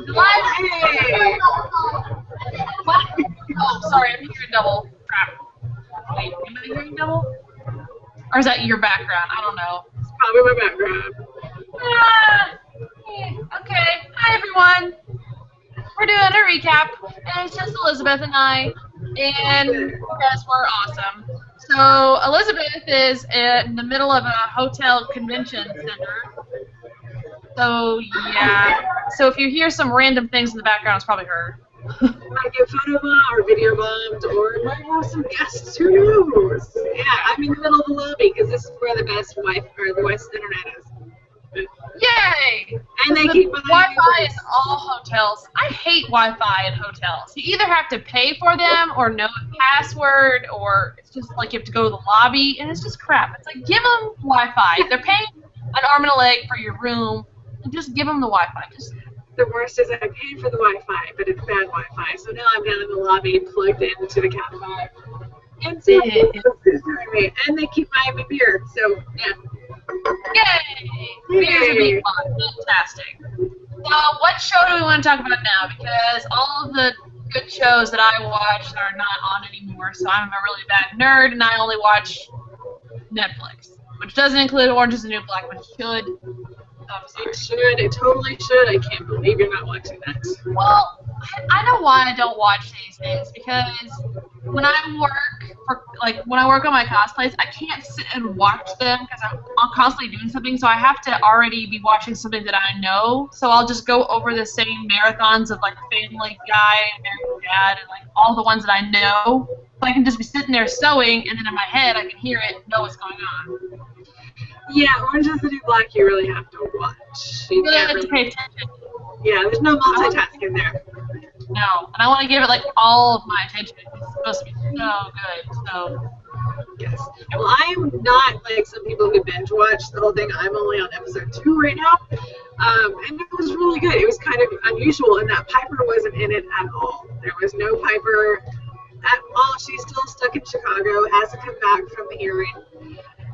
Hey! What? Oh, sorry, I'm hearing double. Crap. Wait, am I hearing double? Or is that your background? I don't know. It's probably my background. Okay. Hi, everyone. We're doing a recap, and it's just Elizabeth and I, and yes, we're awesome. So Elizabeth is in the middle of a hotel convention center. So yeah. So if you hear some random things in the background, it's probably her. Might get photobombed or video bombed, or might have some guests. Who knows? Yeah, I'm in the middle of the lobby because this is where the best internet is. Yay! And they keep Wi-Fi in all hotels. I hate Wi-Fi in hotels. You either have to pay for them or know a password, or it's just like you have to go to the lobby, and it's just crap. It's like, give them Wi-Fi. They're paying an arm and a leg for your room, and just give them the Wi-Fi. The worst is I paid for the Wi-Fi, but it's bad Wi-Fi. So now I'm down in the lobby, plugged into the Cat5. And so and they keep buying me beer. So yeah. Yay! Beers are being fun. Fantastic. So what show do we want to talk about now? Because all of the good shows that I watched are not on anymore, so I'm a really bad nerd, and I only watch Netflix, which doesn't include Orange is the New Black, which should. It should. It totally should. I can't believe you're not watching that. Well, I know why I don't watch these things, because when I work on my cosplays, I can't sit and watch them because I'm constantly doing something, so I have to already be watching something that I know. So I'll just go over the same marathons of like Family Guy, American Dad, and like all the ones that I know. So I can just be sitting there sewing, and then in my head I can hear it and know what's going on. Yeah, Orange is the New Black you really have to watch. You really have to pay attention. Yeah, there's no multitasking there. No, and I want to give it like all of my attention. It's supposed to be so good. So yes. Well, I'm not like some people who binge watch the whole thing. I'm only on episode 2 right now, and it was really good. It was kind of unusual in that Piper wasn't in it at all. There was no Piper at all. She's still stuck in Chicago. Hasn't come back from the hearing.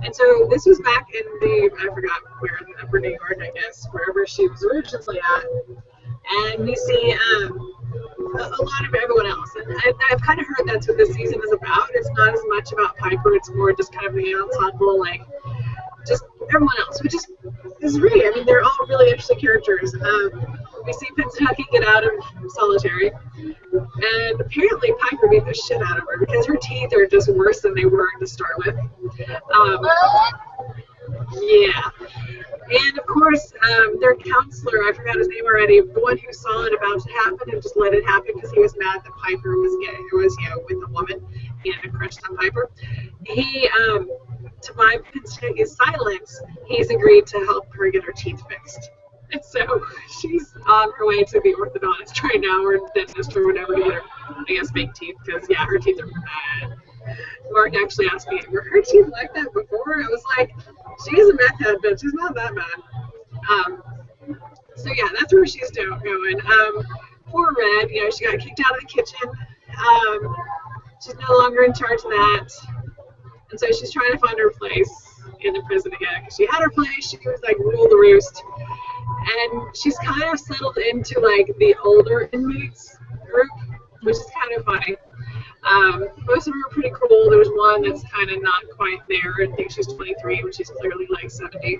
And so this was back in I forgot where, in Upper New York, I guess, wherever she was originally at. And we see a lot of everyone else. And I've kind of heard that's what this season is about. It's not as much about Piper. It's more just kind of the ensemble, like, just everyone else, which is great. I mean, they're all really interesting characters. We see Pennsatucky get out of solitary. And apparently Piper beat the shit out of her because her teeth are just worse than they were to start with. Yeah. And of course, their counselor, I forgot his name already, the one who saw it about to happen and just let it happen because he was mad that Piper was gay, with a woman. He had a crush on Piper. He, to buy Pennsatucky's silence, he's agreed to help her get her teeth fixed. And so she's on her way to the orthodontist right now, or dentist or whatever, to get her, I guess, fake teeth, because, yeah, her teeth are bad. Mark actually asked me, were her teeth like that before? I was like, she's a meth head, but she's not that bad. So, yeah, that's where she's going. Poor Red, she got kicked out of the kitchen. She's no longer in charge of that. And so she's trying to find her place in the prison again. Because she had her place, she was like rule the roost. And she's kind of settled into like the older inmates group, which is kind of funny. Most of them are pretty cool. There's one that's kind of not quite there. I think she's 23, but she's clearly like 70.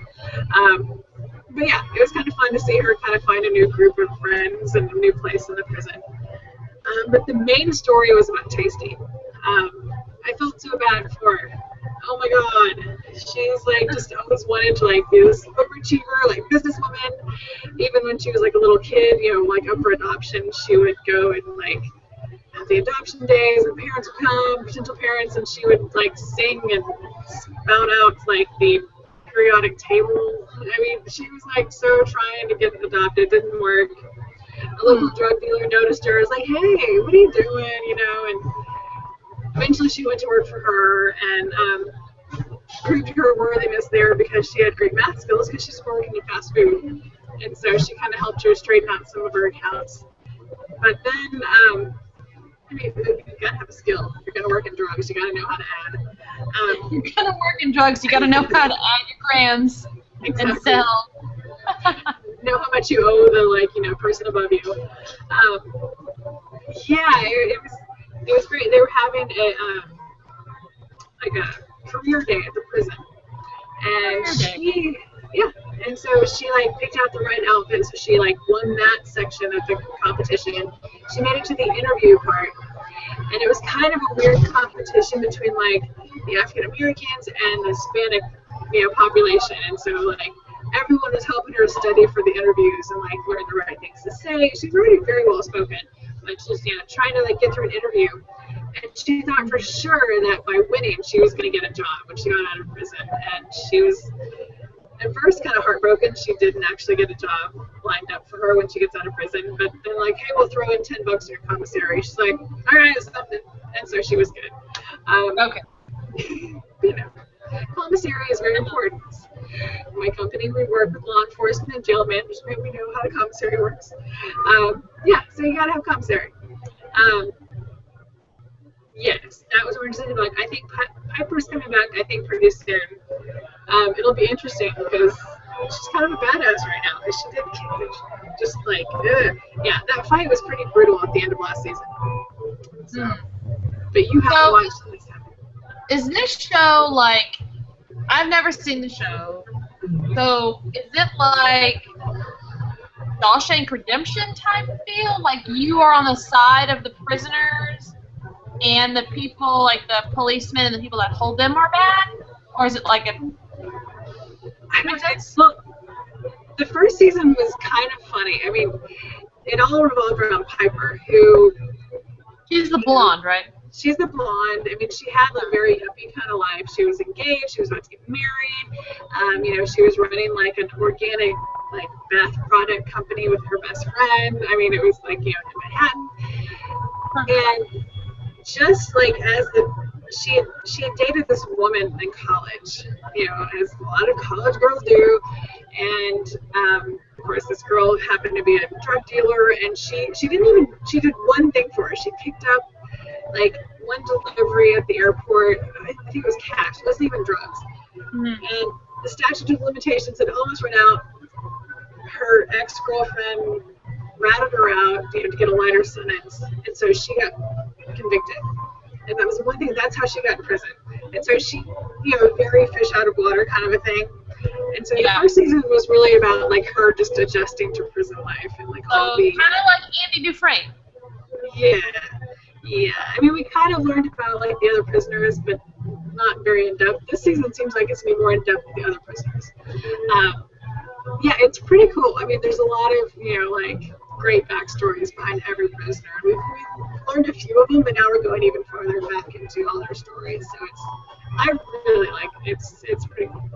But yeah, it was kind of fun to see her kind of find a new group of friends and a new place in the prison. But the main story was about Tasty. I felt so bad for her. Oh my god, she's like just always wanted to like be this overachiever, like businesswoman. Even when she was like a little kid, like up for adoption, she would go and like have the adoption days, and parents would come, potential parents, and she would like sing and spout out like the periodic table. I mean, she was like so trying to get adopted, it didn't work. A local drug dealer noticed her, was like, hey, what are you doing, and eventually she went to work for her and proved her worthiness there because she had great math skills because she's working in fast food. And so she kind of helped her straighten out some of her accounts. But then, you gotta have a skill. If you're gonna work in drugs, you gotta know how to add. You're gonna work in drugs, you gotta know how to add your grams and sell. Know how much you owe the person above you. Yeah, it was great. They were having a career day at the prison, and and so she picked out the right outfit, so she won that section of the competition. She made it to the interview part, and it was kind of a weird competition between the African Americans and the Hispanic population, and so everyone was helping her study for the interviews and learn the right things to say. She's already very well spoken, but she's trying to get through an interview. And she thought for sure that by winning she was going to get a job when she got out of prison. And she was at first kind of heartbroken. She didn't actually get a job lined up for her when she gets out of prison. But they're like, hey, we'll throw in $10 in your commissary. She's like, all right, something. And so she was good. Okay. Commissary is very important. My company, we work with law enforcement and jail management. We know how the commissary works. So you got to have commissary. Yes, that was Orange City Black. I think Piper's coming back, I think, pretty soon. It'll be interesting because she's kind of a badass right now. Because she did just yeah, that fight was pretty brutal at the end of last season. So, but you haven't watched this. Is this show I've never seen the show, so is it Shawshank Redemption type feel? You are on the side of the prisoners and the people, the policemen and the people that hold them are bad? Or is it I don't know. Well, the first season was kind of funny. I mean, it all revolved around Piper, who... She's the blonde, right? She's the blonde. I mean, she had a very yuppie kind of life. She was engaged. She was about to get married. She was running an organic bath product company with her best friend. I mean, it was in Manhattan. And just she had dated this woman in college, as a lot of college girls do. And of course, this girl happened to be a drug dealer, and she did one thing for her. She picked up one delivery at the airport. I think it was cash. It wasn't even drugs. And the statute of limitations had almost run out. Her ex-girlfriend ratted her out to get a lighter sentence, and so she got convicted. And that was the one thing. That's how she got in prison. And so she, very fish out of water kind of a thing. And so the first season was really about her just adjusting to prison life and all the kind of like Andy Dufresne. Yeah. I mean, we kind of learned about the other prisoners, but not very in depth. This season seems like it's gonna be more in depth with the other prisoners. It's pretty cool. I mean, there's a lot of great backstories behind every prisoner. We've learned a few of them, but now we're going even farther back into all their stories. So I really like it. It's pretty cool.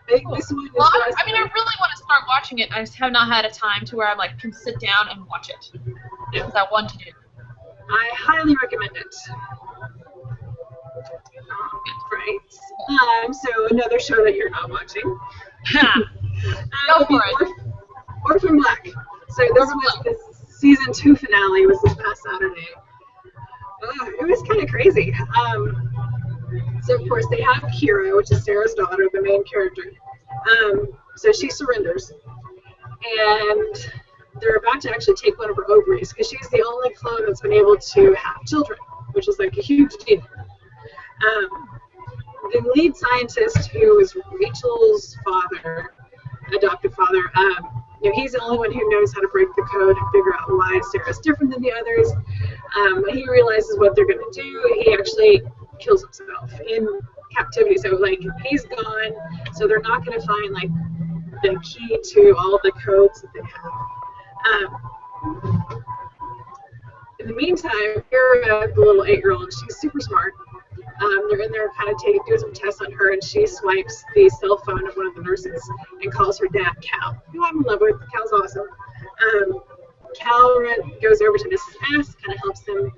I think this one is I really want to start watching it. I just have not had a time to where I can sit down and watch it. Because I want to do. I highly recommend it. Right. So another show that you're not watching. Go for it. Orphan Black. So this was the season 2 finale was this past Saturday. It was kind of crazy. So of course they have Kira, which is Sarah's daughter, the main character. So she surrenders, and they're about to actually take one of her ovaries because she's the only clone that's been able to have children, which is a huge deal. The lead scientist, who is Rachel's father, adopted father, he's the only one who knows how to break the code and figure out why Sarah's different than the others. He realizes what they're going to do. He actually kills himself in captivity. So he's gone, so they're not going to find the key to all the codes that they have. In the meantime, Kira, the little 8-year-old, she's super smart. They're in there kind of doing some tests on her, and she swipes the cell phone of one of the nurses and calls her dad Cal, who I'm in love with. Cal's awesome. Cal goes over to Mrs. S, kind of helps them.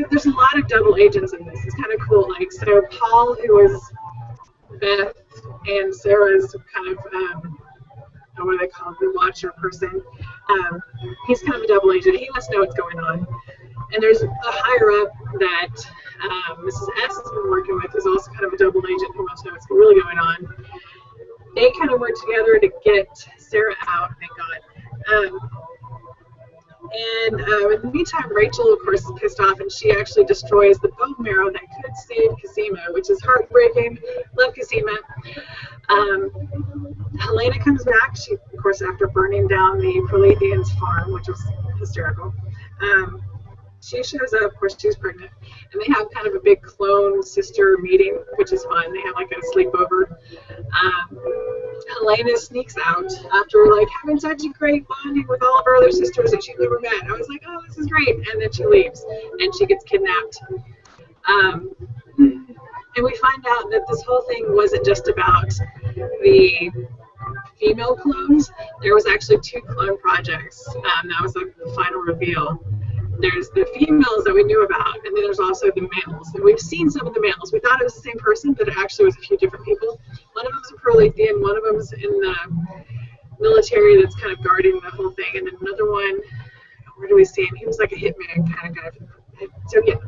There's a lot of double agents in this. It's kind of cool. So Paul, who is Beth and Sarah's kind of, what do they call it, the watcher person, he's kind of a double agent. He wants to know what's going on. And there's a higher up that Mrs. S has been working with, who's also kind of a double agent who wants to know what's really going on. they kind of work together to get Sarah out, thank God. And in the meantime, Rachel, of course, is pissed off, and she actually destroys the bone marrow that could save Cosima, which is heartbreaking. Love Cosima. Helena comes back, she, of course, after burning down the Proletheans farm, which was hysterical. She shows up, of course, she's pregnant, and they have kind of a big clone sister meeting, which is fun. They have like a sleepover. Helena sneaks out after like having such a great bonding with all of her other sisters that she'd never met. I was like, oh, this is great. And then she leaves, and she gets kidnapped. And we find out that this whole thing wasn't just about the female clones. There was actually 2 clone projects. That was like the final reveal. There's the females that we knew about, and then there's also the males. And we've seen some of the males. We thought it was the same person, but it actually was a few different people. One of them's a Prolethean, one of them's in the military that's kind of guarding the whole thing, and then another one, where do we see him? He was like a hitman kind of guy. So yeah,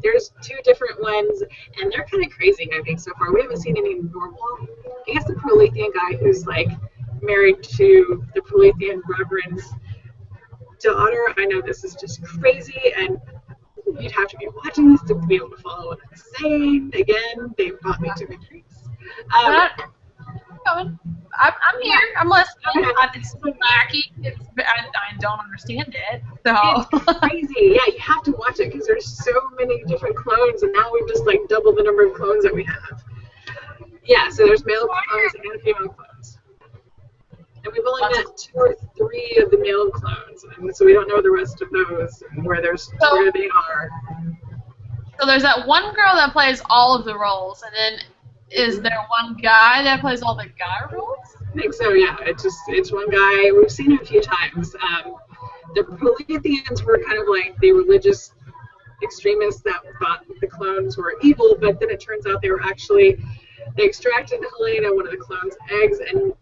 there's 2 different ones, and they're kind of crazy, I think, so far. We haven't seen any normal. I guess the Prolethean guy who's like married to the Prolethean Reverend's daughter. I know this is just crazy, and you'd have to be watching this to be able to follow what I'm saying. Again, they brought me to the creeps. I'm here. I'm listening. It's wacky. I don't understand it. So it's crazy. Yeah, you have to watch it because there's so many different clones, and now we've just like doubled the number of clones that we have. Yeah, so there's male clones and female clones. And we've only met 2 or 3 of the male clones, and so we don't know the rest of those and where they are. So there's that one girl that plays all of the roles, and then is there one guy that plays all the guy roles? I think so, yeah. It's one guy. We've seen him a few times. The Proletheans were kind of like the religious extremists that thought the clones were evil, but then it turns out they extracted Helena, one of the clones' eggs, and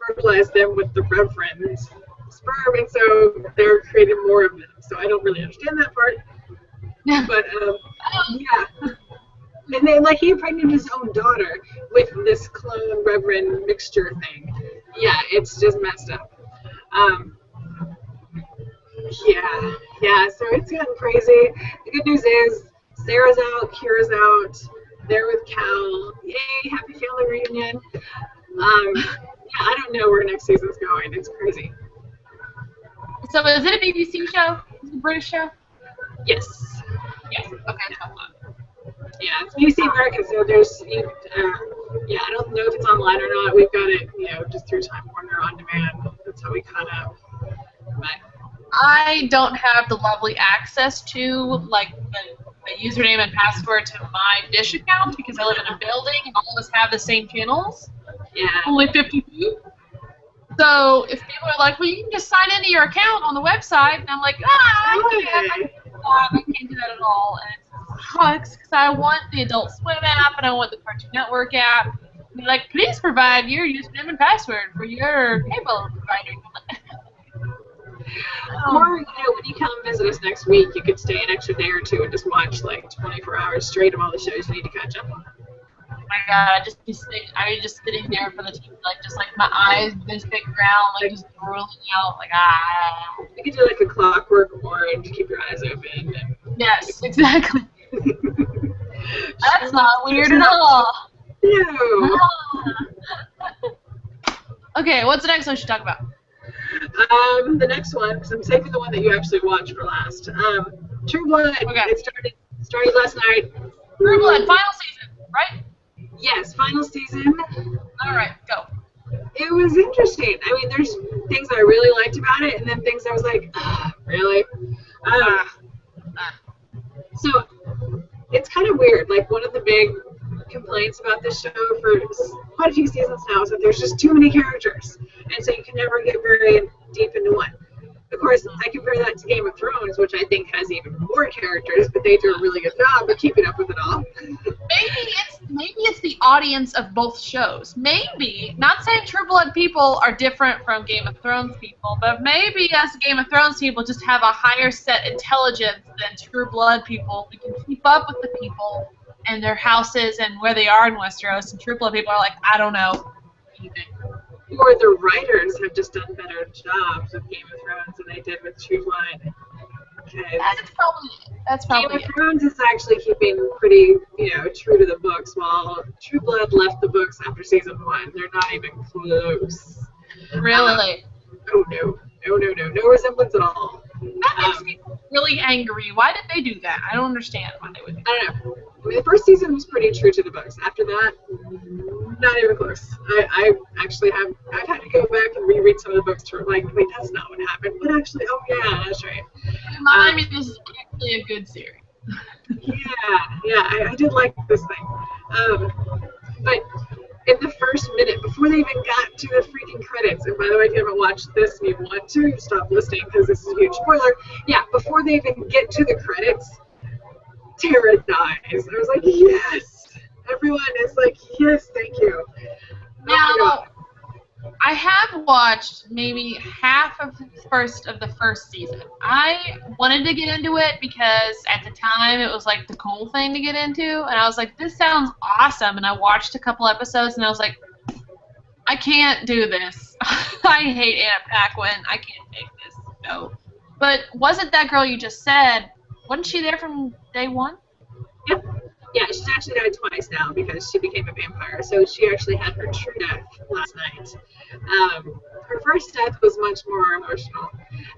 fertilized them with the Reverend's sperm, and so they're creating more of them. So I don't really understand that part. But yeah. And then like he impregnated his own daughter with this clone Reverend mixture thing. Yeah, it's just messed up. Yeah, so it's gotten crazy. The good news is Sarah's out, Kira's out, they're with Cal. Yay, happy family reunion. Yeah, I don't know where next season's going. It's crazy. So is it a BBC show? Is it a British show? Yes. Yes. Okay. Yeah, it's BBC America, so there's, yeah, I don't know if it's online or not. We've got it, just through Time Warner on demand. That's how we kind of, I don't have the lovely access to, like, the username and password to my Dish account because I live in a building and all of us have the same channels. Yeah. Only 50 feet. So if people are like, well, you can just sign into your account on the website, and I'm like, I can't do that at all. And it sucks because I want the Adult Swim app and I want the Cartoon Network app. And they're like, please provide your username and password for your cable provider. Or, when you come visit us next week, you could stay an extra day or 2 and just watch like 24 hours straight of all the shows you need to catch up on. Oh my god, I was just sitting there for the TV, just my eyes this big round, just rolling out, You could do like a Clockwork Orange, keep your eyes open. Yes, exactly. That's not weird at all. No. Okay, what's the next one we should talk about? The next one, because I'm saving the one that you actually watched for last. True Blood. Okay. It started last night. True Blood, final season, right? Yes, final season. All right, go. It was interesting. I mean, there's things I really liked about it, and then things I was like, really? So it's kind of weird. Like, one of the big complaints about this show for quite a few seasons now is that there's just too many characters, and so you can never get very deep into one. Of course, I compare that to Game of Thrones, which I think has even more characters, but they do a really good job of keeping up with it all. Maybe it's the audience of both shows. Maybe, not saying True Blood people are different from Game of Thrones people, but maybe us Game of Thrones people just have a higher set intelligence than True Blood people. We can keep up with the people and their houses and where they are in Westeros, and True Blood people are like, I don't know anything. Or the writers have just done better jobs with Game of Thrones than they did with True Blood. That's probably Game of Thrones is actually keeping pretty, true to the books, while True Blood left the books after season 1. They're not even close. Really? Oh no. No resemblance at all. That makes me really angry. Why did they do that? I don't understand why they would do that. I don't know. I mean, the first season was pretty true to the books. After that, not even close. I actually I've had to go back and reread some of the books to wait, that's not what happened. But actually, oh yeah, that's right. I mean, this is actually a good series. I did like this thing. But in the first minute, before they even got to the freaking credits, and by the way, if you haven't watched this and you want to, stop listening because this is a huge spoiler. Yeah, before they even get to the credits, Tara dies. I was like, yes! Everyone is like, yes, thank you. Now, I have watched maybe half of the first season. I wanted to get into it because at the time it was like the cool thing to get into, and I was like, this sounds awesome, and I watched a couple episodes, and I was like, I can't do this. I hate Anna Paquin. I can't take this. No. But wasn't that girl you just said, wasn't she there from day one? Yep. Yeah, she's actually died twice now because she became a vampire. So she actually had her true death last night. Her first death was much more emotional.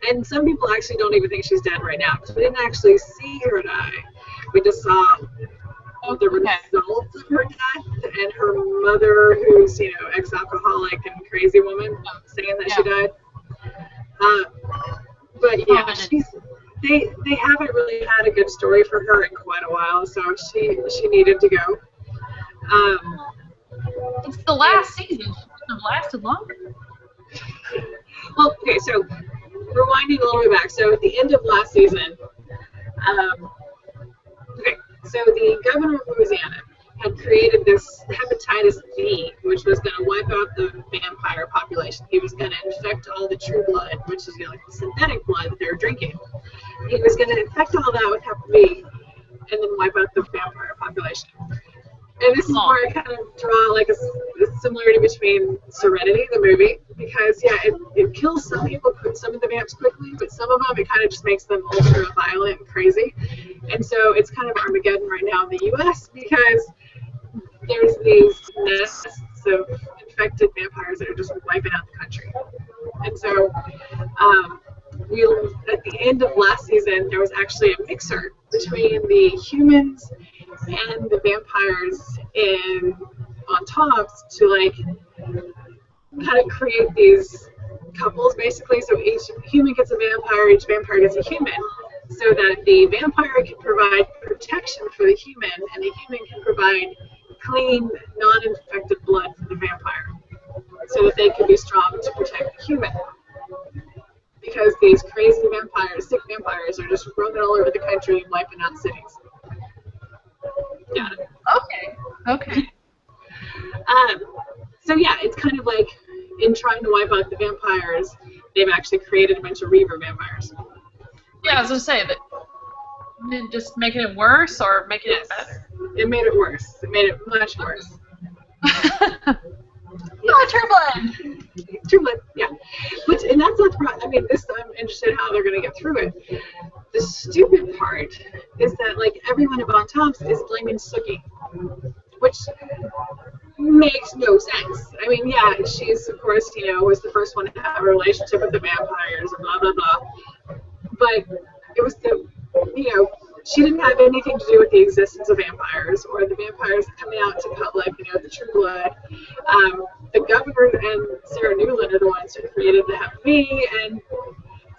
And some people actually don't even think she's dead right now because we didn't actually see her die. We just saw the results of her death and her mother, who's, ex-alcoholic and crazy woman, saying that she died. But yeah, they haven't really had a good story for her in quite a while, so she needed to go. It's the last season. She should have lasted longer. Well, okay, so rewinding a little bit back. So at the end of last season, so the governor of Louisiana had created this hepatitis B, which was going to wipe out the vampire population. He was going to infect all the true blood, which is like the synthetic blood that they were drinking. He was going to infect all that with hep B and then wipe out the vampire population. And this is where I kind of draw like a similarity between Serenity, the movie, because it kills some people, some of the vamps quickly, but some of them it kind of just makes them ultra violent and crazy. And so it's kind of Armageddon right now in the U.S. because there's these nests of infected vampires that are just wiping out the country. And so at the end of last season, there was actually a mixer between the humans and the vampires on tops to like kind of create these couples basically. So each human gets a vampire, each vampire gets a human, so that the vampire can provide protection for the human and the human can provide clean, non-infected blood for the vampire so that they can be strong to protect the human. Because these crazy vampires, sick vampires, are just roaming all over the country and wiping out cities. Got it. Okay. So yeah, it's kind of like in trying to wipe out the vampires, they've actually created a bunch of Reaver vampires. Yeah, I was going to say that. Just making it worse or making it better? It made it worse. It made it much worse. True Blood! True Blood, yeah. And that's not the problem. I mean, I'm interested in how they're going to get through it. The stupid part is that, like, everyone at Bon Tops is blaming Sookie, which makes no sense. I mean, yeah, she's, of course, was the first one to have a relationship with the vampires and blah, blah, blah. But it was she didn't have anything to do with the existence of vampires or the vampires coming out to public, the True Blood. The governor and Sarah Newland are the ones who created the Hep B, and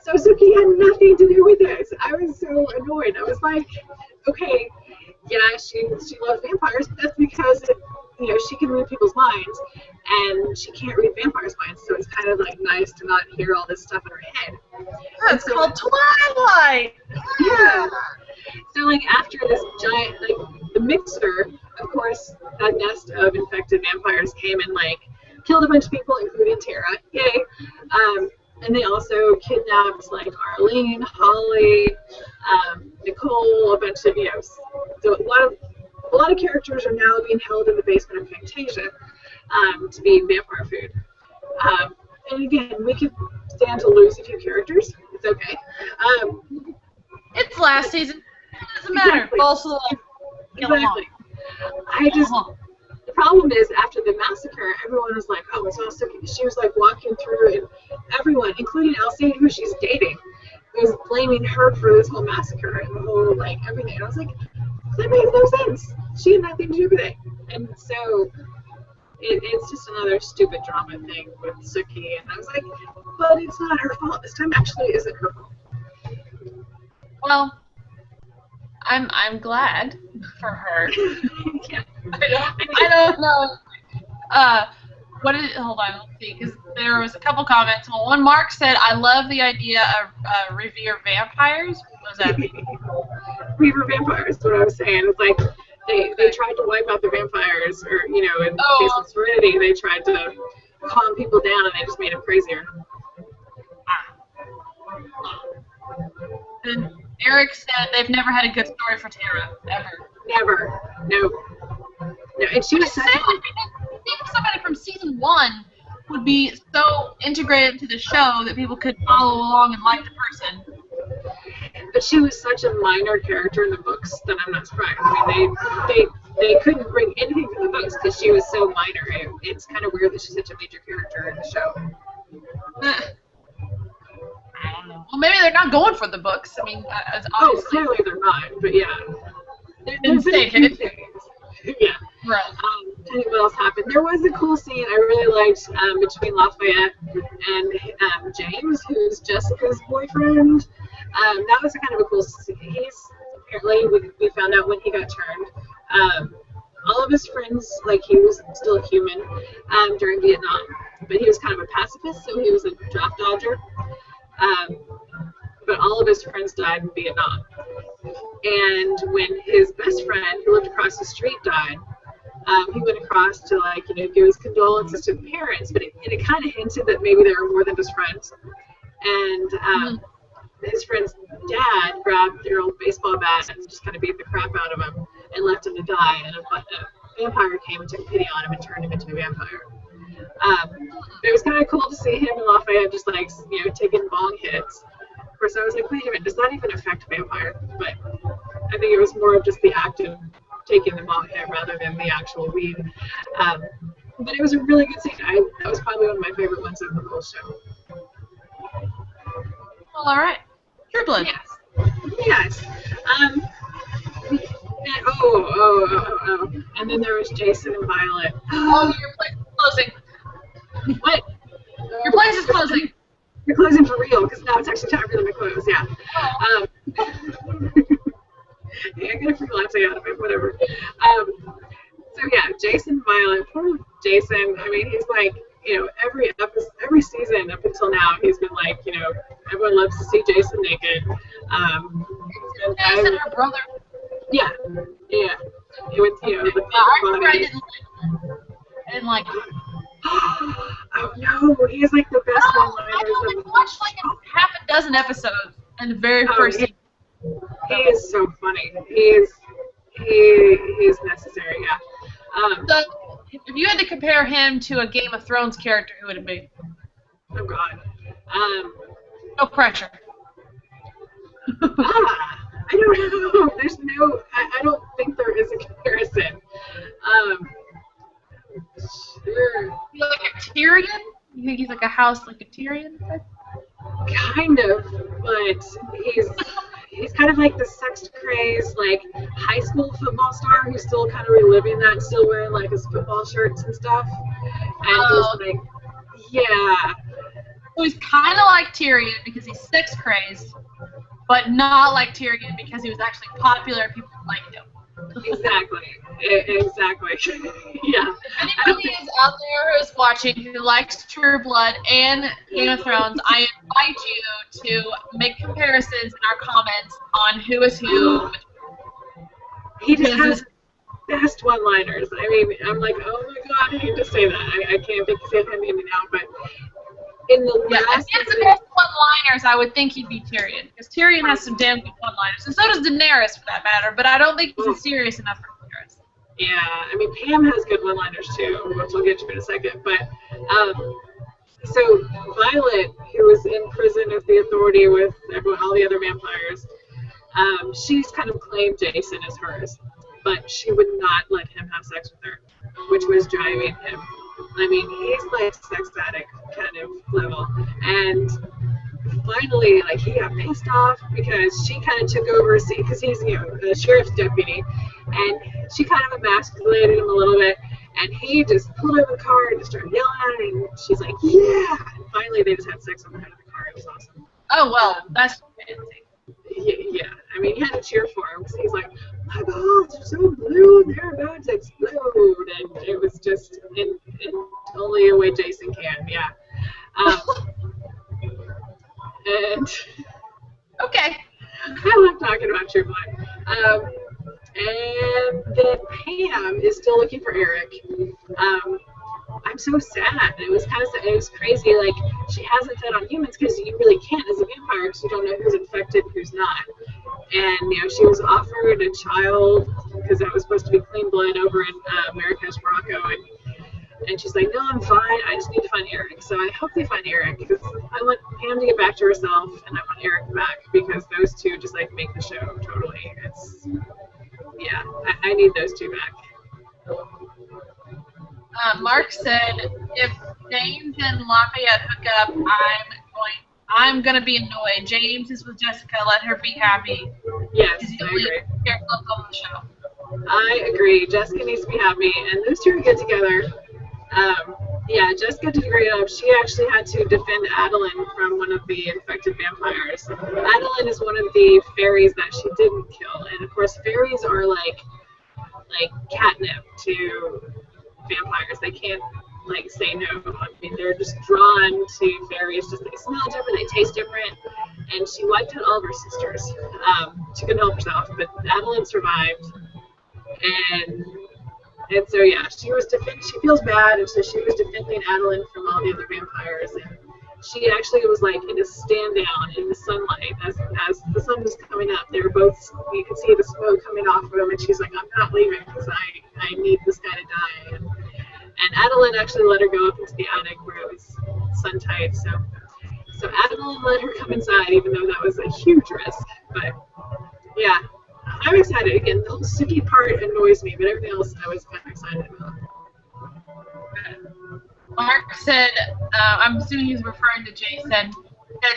so Sookie had nothing to do with this. I was so annoyed. I was like, okay, yeah, she loves vampires, but that's because she can read people's minds, and she can't read vampires' minds, so it's kind of like nice to not hear all this stuff in her head. It's called Twilight! Yeah. So, like, after this giant, the mixer, of course, that nest of infected vampires came and, killed a bunch of people, including Tara. Yay. And they also kidnapped, Arlene, Holly, Nicole, a bunch of, so a lot of a lot of characters are now being held in the basement of Fantasia to be vampire food. And again, we could stand to lose a few characters. It's okay. It's last season. It doesn't matter. Exactly. Also, Exactly. The problem is, after the massacre, everyone was like, oh, it's all so cute. She was like walking through, and everyone, including Elsie, who she's dating, was blaming her for this whole massacre and the whole, like, everything. And I was like, that makes no sense. She had nothing to do with it. And so it's just another stupid drama thing with Sookie. And I was like, but it's not her fault. This time actually isn't her fault. well, I'm glad for her. Yeah. I don't know. Hold on, let's see, because there was a couple comments. Well, one Mark said, I love the idea of revere vampires. What does that mean? Revere vampires, is what I was saying. It's like they tried to wipe out the vampires, or, you know, in the case of Serenity, they tried to calm people down, and they just made them crazier. And Eric said they've never had a good story for Tara, ever. Never. No. And she was such I think somebody from season 1 would be so integrated into the show that people could follow along and like the person. But she was such a minor character in the books that I'm not surprised. I mean, they couldn't bring anything to the books because she was so minor. It's kind of weird that she's such a major character in the show. I don't know. Well, maybe they're not going for the books. I mean, clearly they're not. But yeah, there's been a few things. Yeah. Right. Tell you what else happened. There was a cool scene I really liked between Lafayette and James, who's Jessica's boyfriend. That was kind of a cool scene. He's apparently, we found out when he got turned. All of his friends, like, he was still a human during Vietnam, but he was kind of a pacifist, so he was a draft dodger. But all of his friends died in Vietnam. And when his best friend, who lived across the street, died, he went across to, like, you know, give his condolences to the parents, but it kind of hinted that maybe they were more than just friends. And his friend's dad grabbed their old baseball bat and just kind of beat the crap out of him and left him to die. And a vampire came and took pity on him and turned him into a vampire. It was kind of cool to see him and Lafayette just, like, you know, taking bong hits. Of course, I was like, wait a minute, does that even affect vampires? But I think it was more of just the act of taking the bong hit rather than the actual weed. But it was a really good scene. That was probably one of my favorite ones of the whole show. Well, all right. True Blood. Yes. And then there was Jason and Violet. Oh, your place is closing. What? Your place is closing. You're closing for real, because now it's actually time for them to close, yeah. Yeah, I got a free latte out of it, whatever. So yeah, Jason, Violet, poor Jason. I mean, he's like, you know, every season up until now, he's been like, you know, everyone loves to see Jason naked. Jason, her brother. Yeah. With, you know, the I didn't like it. Oh no, he is like the best one-liners. I only watched like half a dozen episodes in the very first season. He is so funny. He is necessary, yeah. So, if you had to compare him to a Game of Thrones character, who would it be? Oh God. No pressure. I don't know. There's no. I don't think there is a comparison. Sure. You like a Tyrion? You think he's like a house like a Tyrion? Kind of, but he's kind of like the sex-crazed, like, high school football star who's still kind of reliving that, still wearing, like, his football shirts and stuff. And just, like, yeah. So he's kind of like Tyrion because he's sex-crazy, but not like Tyrion because he was actually popular and people liked him. Exactly. Yeah. If anybody is out there who is watching who likes True Blood and Game of Thrones, I invite you to make comparisons in our comments on who is who. He just has best one-liners. I mean, I'm like, oh my God, I hate to say that. I can't think of him even now, but in the last if he has the best one-liners, I would think he'd be Tyrion, because Tyrion has some damn good one-liners, and so does Daenerys for that matter. But I don't think he's serious enough for Daenerys. Yeah, I mean, Pam has good one-liners too, which we'll get to in a second. But so Violet, who was in prison with the authority with everyone, all the other vampires, she's kind of claimed Jason as hers, but she would not let him have sex with her, which was driving him. I mean, he's like sex addict kind of level, and finally, like, he got pissed off because she kind of took over a seat because he's, the sheriff's deputy, and she kind of emasculated him a little bit, and he just pulled over the car and just started yelling at her, and she's like, yeah! And finally, they just had sex on the hood of the car. It was awesome. Oh, well, that's fancy. Yeah, I mean, you had to cheer for him because he's like, my balls are so blue, they're about to explode, and it was just in only a way Jason can, yeah. And okay. I love talking about True Blood. And then Pam is still looking for Eric. I'm so sad. It was crazy. Like, she hasn't fed on humans because you really can't as a vampire because you don't know who's infected and who's not. And she was offered a child because that was supposed to be clean blood over in Marrakesh, Morocco, and she's like, no, I'm fine. I just need to find Eric. So I hope they find Eric because I want Pam to get back to herself, and I want Eric back because those two just like make the show totally. Yeah, I need those two back. Mark said, if James and Lafayette hook up, I'm gonna be annoyed. James is with Jessica. Let her be happy. Yes, She's the I only agree. character on the show. I agree. Jessica needs to be happy, and those two are good together. Yeah, Jessica did a great job. She actually had to defend Adeline from one of the infected vampires. Adeline is one of the fairies that she didn't kill, and of course, fairies are like catnip to vampires. They can't say no. I mean, they're just drawn to fairies. Just they smell different, they taste different. And she wiped out all of her sisters. She couldn't help herself, but Adeline survived. And so yeah, she feels bad, and so she was defending Adeline from all the other vampires. And she actually was in a stand down in the sunlight as the sun was coming up. They were both, you could see the smoke coming off of them, and she's like, I'm not leaving because I need this guy to die. And Adeline actually let her go up into the attic where it was sun tight. So Adeline let her come inside, even though that was a huge risk. But yeah, I'm excited. Again, the whole Suki part annoys me, but everything else I was kind of excited about. Mark said, I'm assuming he's referring to Jason, that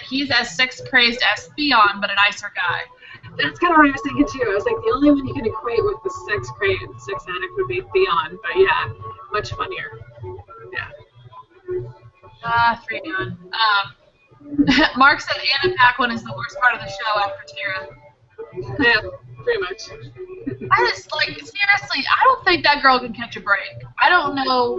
he's as sex-crazed as Theon, but a nicer guy. That's kind of what I was thinking too. I was like, the only one you can equate with the sex-crazed sex addict would be Theon, but yeah, much funnier. Yeah. Theon. Mark said Anna Paquin is the worst part of the show after Tara. Yeah, pretty much. I just, seriously, I don't think that girl can catch a break. I don't know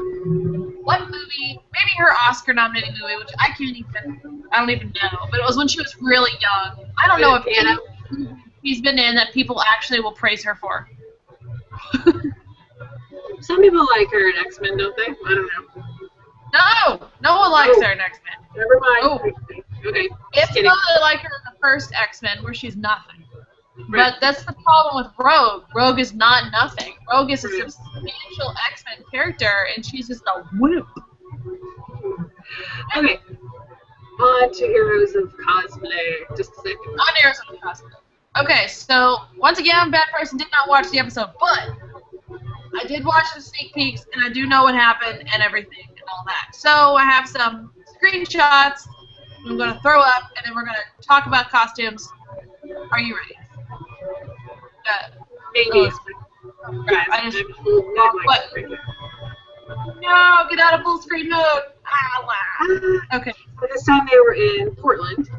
what movie, maybe her Oscar-nominated movie, which I don't even know, but it was when she was really young. I don't know if any movie she's been in that people actually will praise her for. Some people like her in X-Men, don't they? I don't know. No one likes her in X-Men. Never mind. Oh. Okay. It's not they like her in the first X-Men, where she's nothing. Right. But that's the problem with Rogue. Rogue is not nothing. Rogue is a substantial X-Men character, and she's just a wimp. Okay. On to Heroes of Cosplay. Just a second. On Heroes of Cosplay. Okay, so once again, I'm a bad person. Did not watch the episode, but I did watch the sneak peeks, and I do know what happened and everything and all that. So I have some screenshots. I'm going to throw up, and then we're going to talk about costumes. Are you ready? Maybe. Right, I just no, get out of full screen mode. Okay. So this time they were in Portland.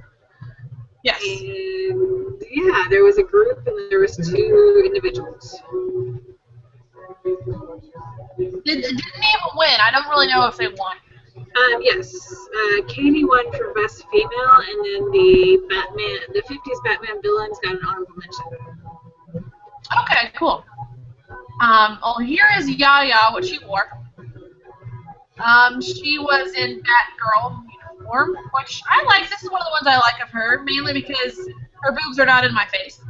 Yes. And yeah, there was a group and there was two individuals. Didn't even win. I don't really know if they won. Yes. Katie won for Best Female, and then the 50s Batman villains got an honorable mention. Okay, cool. Well, here is Yaya, what she wore. She was in Batgirl uniform, which I like. This is one of the ones I like of her, mainly because her boobs are not in my face.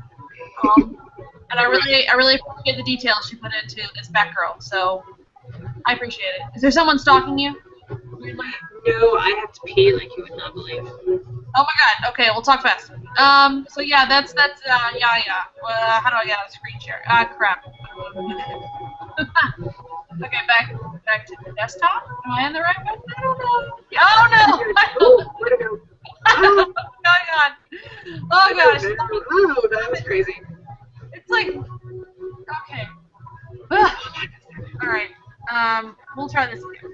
And And I really appreciate the details she put into this Batgirl. So I appreciate it. Is there someone stalking you? Weirdly? No, I have to pee like you would not believe. Oh my god. Okay, we'll talk fast. So yeah, that's yeah. How do I get out of screen share? Crap. Okay, back to the desktop. Am I in the right one? I don't know. Oh no! Oh, where'd it go? Oh god. Oh gosh. Oh, that was crazy. It's like okay. All right. We'll try this again.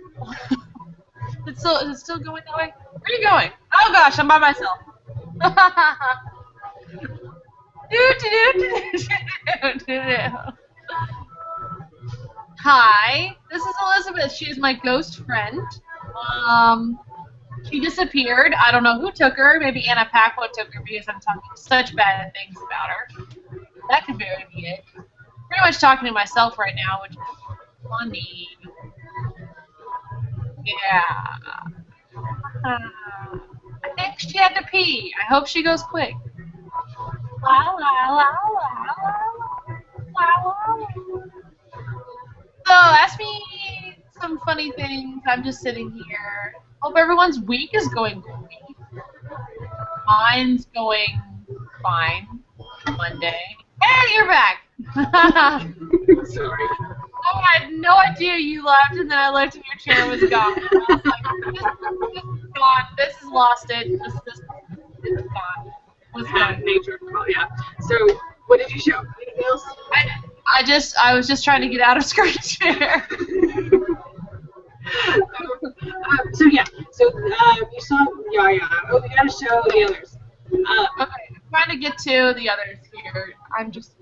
Is it still going that way? Where are you going? Oh gosh, I'm by myself. Hi, this is Elizabeth. She is my ghost friend. She disappeared. I don't know who took her. Maybe Anna Paquin took her because I'm talking such bad things about her. That could very be it. Pretty much talking to myself right now, which is funny. Yeah. I think she had to pee. I hope she goes quick. La, la, la, la, la, la. So, ask me some funny things. I'm just sitting here. Hope everyone's week is going great. Mine's going fine. Monday. Hey, you're back. Sorry. I had no idea you left, and then I looked and your chair was gone. I was like, this is gone. This has lost it. This is gone. What's going? Nature. Oh yeah. So, what did you show? Anything else? I was just trying to get out of screen share. So yeah. So you saw Yaya. Oh, we gotta show the others. Okay, I'm trying to get to the others here. I'm just.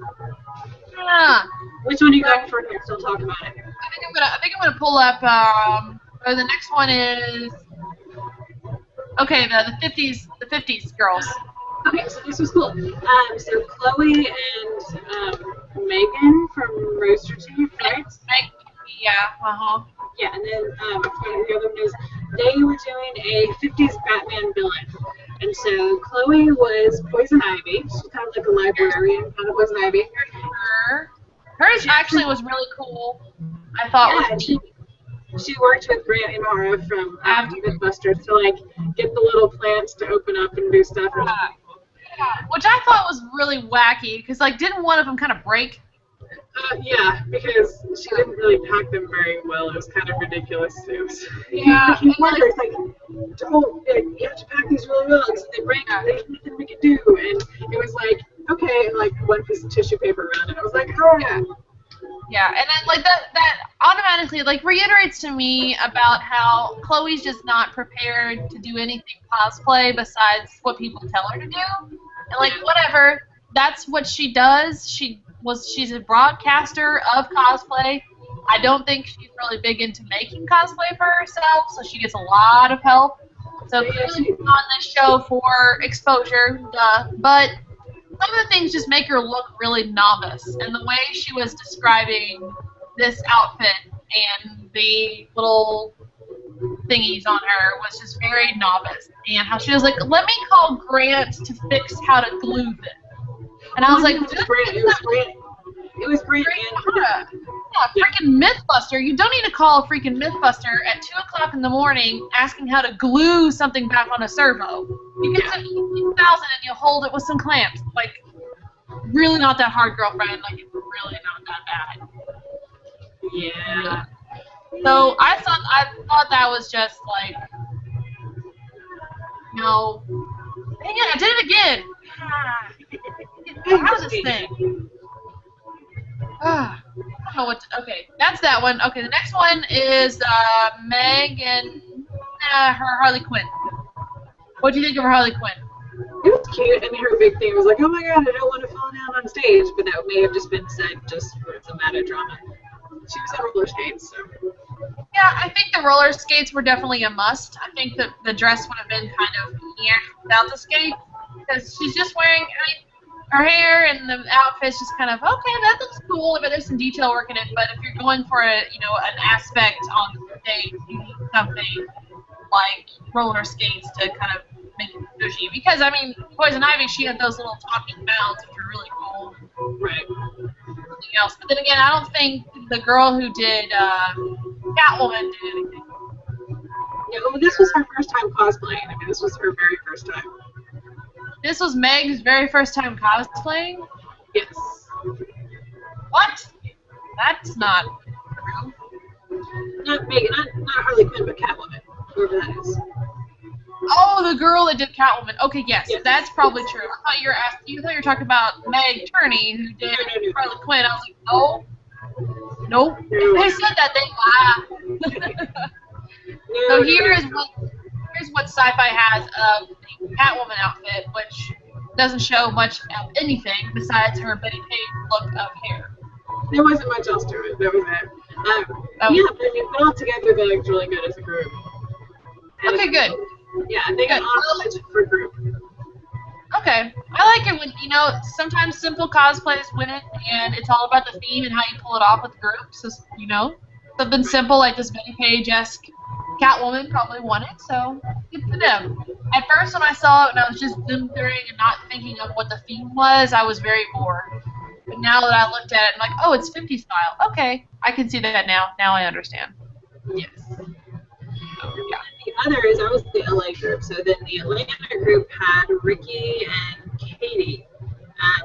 Which one you got for next? I'll talk about it. I think I'm gonna pull up. Or the next one is. Okay, the 50s girls. Okay, so this was cool. So Chloe and Megan from Rooster Teeth, right? Yeah. Yeah, and then I forgot who the other one is. They were doing a 50s Batman villain. And so Chloe was Poison Ivy. She's kind of like a librarian, kind of Poison Ivy. Hers actually was really cool. I thought was neat. She worked with Grant Imara from Mythbusters to like get the little plants to open up and do stuff. Which I thought was really wacky because like didn't one of them kind of break? Yeah, because she didn't really pack them very well. It was kind of ridiculous. It was, yeah, it's like, don't, you have to pack these really well because if they break, there's nothing we can do. And it was like, okay, like one piece of tissue paper around it. I was like, oh yeah. Yeah, and then like that automatically like reiterates to me about how Chloe's just not prepared to do anything cosplay besides what people tell her to do. And like whatever, that's what she does. She's a broadcaster of cosplay. I don't think she's really big into making cosplay for herself, so she gets a lot of help. So clearly she's on this show for exposure, but some of the things just make her look really novice. And the way she was describing this outfit and the little thingies on her was just very novice. And how she was like, let me call Grant to fix how to glue this. And I was like, it was Grant and yeah, freaking Mythbuster. You don't need to call a freaking Mythbuster at 2 o'clock in the morning asking how to glue something back on a servo. You get some 18,000 and you hold it with some clamps. Like, really not that hard, girlfriend. Like, it's really not that bad. Yeah. So I thought that was just like, no. Dang it, I did it again. How is this thing? I don't know what to, okay, that's that one. Okay, the next one is Meg and her Harley Quinn. What do you think of her Harley Quinn? It was cute, and her big thing was like, oh my god, I don't want to fall down on stage, but that may have just been said just for some added drama. She was on roller skates, so. Yeah, I think the roller skates were definitely a must. I think that the dress would have been kind of without the skate, because she's just wearing, her hair and the outfit's just kind of, okay, that looks cool, but there's some detail work in it. But if you're going for an aspect on the stage, you need something like roller skates to kind of make it squishy. Because, I mean, Poison Ivy, she had those little talking mounds, which are really cool. Right. Something else. But then again, I don't think the girl who did Catwoman did anything. Yeah, well, this was her first time cosplaying. I mean, this was her very first time. This was Meg's very first time cosplaying? Yes. What? That's not true. Not Megan, not Harley Quinn, but Catwoman, whoever that is. Oh, the girl that did Catwoman. Okay, yes, that's probably true. I thought you were talking about Meg Turney, who did Harley Quinn. I was like, no. Nope. If they said that, they laughed. So here's what Sci-Fi has of the Catwoman outfit, which doesn't show much of anything besides her Betty Page look of hair. There wasn't much else to it. That was it. Yeah, but I mean, put all together, they looked really good as a group. And okay, good. Yeah, they got honorable for group. Okay. I like it when, sometimes simple cosplays win it, and it's all about the theme and how you pull it off with the group. So, something simple like this Betty Page-esque Catwoman probably won it, so good for them. At first, when I saw it and I was just zoom through and not thinking of what the theme was, I was very bored. But now that I looked at it, I'm like, oh, it's 50s style. Okay, I can see that now. Now I understand. Yes. Yeah. The others, I was the LA group, so then the Atlanta group had Ricky and Katie.